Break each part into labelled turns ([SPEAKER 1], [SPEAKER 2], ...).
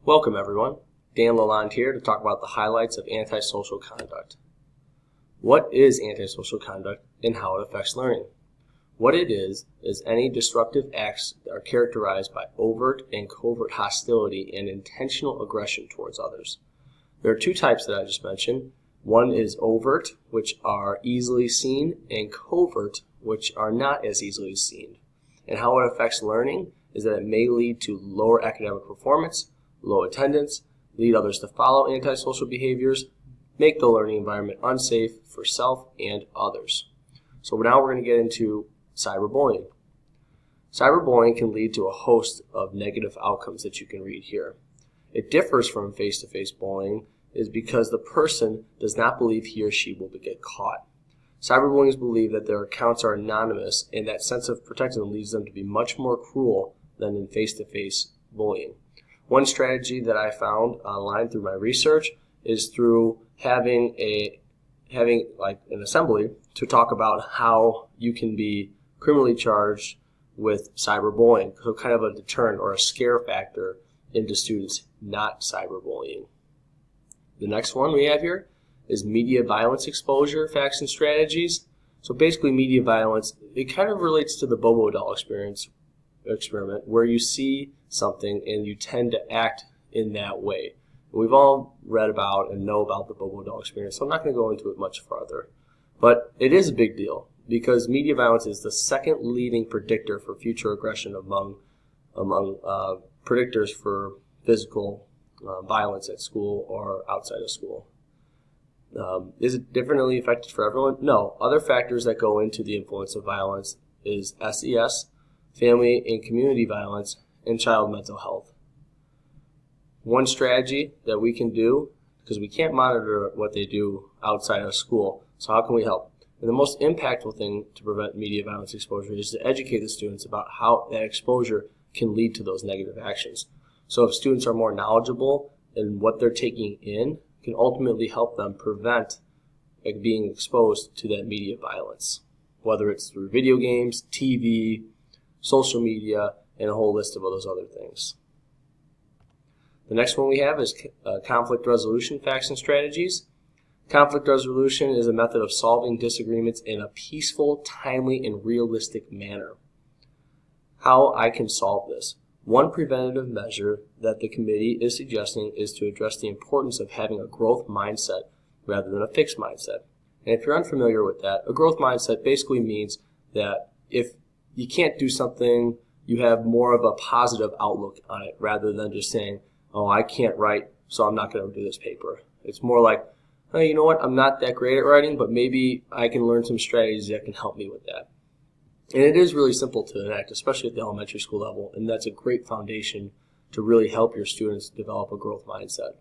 [SPEAKER 1] Welcome everyone. Dan Lalonde here to talk about the highlights of antisocial conduct. What is antisocial conduct and how it affects learning? What it is any disruptive acts that are characterized by overt and covert hostility and intentional aggression towards others. There are two types that I just mentioned. One is overt, which are easily seen, and covert, which are not as easily seen. And how it affects learning is that it may lead to lower academic performance, low attendance, lead others to follow antisocial behaviors, make the learning environment unsafe for self and others. So now we're going to get into cyberbullying. Cyberbullying can lead to a host of negative outcomes that you can read here. It differs from face-to-face bullying is because the person does not believe he or she will get caught. Cyberbullies believe that their accounts are anonymous, and that sense of protection leads them to be much more cruel than in face-to-face bullying. One strategy that I found online through my research is through having like an assembly to talk about how you can be criminally charged with cyberbullying, so kind of a deterrent or a scare factor into students not cyberbullying. The next one we have here is media violence exposure facts and strategies. So basically media violence, it kind of relates to the Bobo doll experiment where you see something and you tend to act in that way. We've all read about and know about the Bobo doll experience, so I'm not going to go into it much farther. But it is a big deal because media violence is the second leading predictor for future aggression among predictors for physical violence at school or outside of school. Is it differently affected for everyone? No. Other factors that go into the influence of violence is SES, family and community violence, and child mental health. One strategy that we can do, because we can't monitor what they do outside of school, so how can we help? And the most impactful thing to prevent media violence exposure is to educate the students about how that exposure can lead to those negative actions. So if students are more knowledgeable in what they're taking in, can ultimately help them prevent being exposed to that media violence, whether it's through video games, TV, social media, and a whole list of all those other things. The next one we have is conflict resolution facts and strategies. Conflict resolution is a method of solving disagreements in a peaceful, timely, and realistic manner. How I can solve this. One preventative measure that the committee is suggesting is to address the importance of having a growth mindset rather than a fixed mindset. And if you're unfamiliar with that, a growth mindset basically means that if you can't do something, you have more of a positive outlook on it rather than just saying, oh, I can't write, so I'm not going to do this paper. It's more like, oh, you know what, I'm not that great at writing, but maybe I can learn some strategies that can help me with that. And it is really simple to enact, especially at the elementary school level, and that's a great foundation to really help your students develop a growth mindset.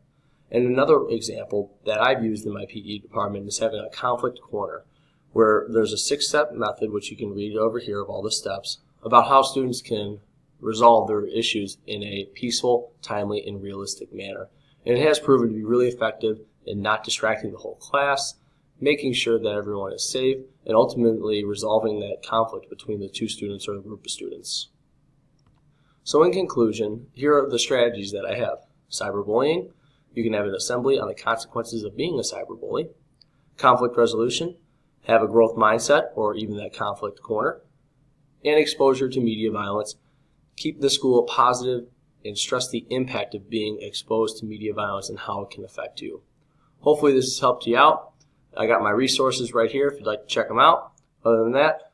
[SPEAKER 1] And another example that I've used in my PE department is having a conflict corner, where there's a 6-step method, which you can read over here of all the steps, about how students can resolve their issues in a peaceful, timely, and realistic manner. And it has proven to be really effective in not distracting the whole class, making sure that everyone is safe, and ultimately resolving that conflict between the two students or a group of students. So in conclusion, here are the strategies that I have. Cyberbullying, you can have an assembly on the consequences of being a cyberbully. Conflict resolution, have a growth mindset or even that conflict corner. And exposure to media violence, keep the school positive and stress the impact of being exposed to media violence and how it can affect you. Hopefully this has helped you out. I got my resources right here if you'd like to check them out. Other than that,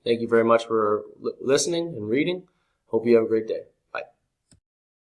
[SPEAKER 1] thank you very much for listening and reading. Hope you have a great day.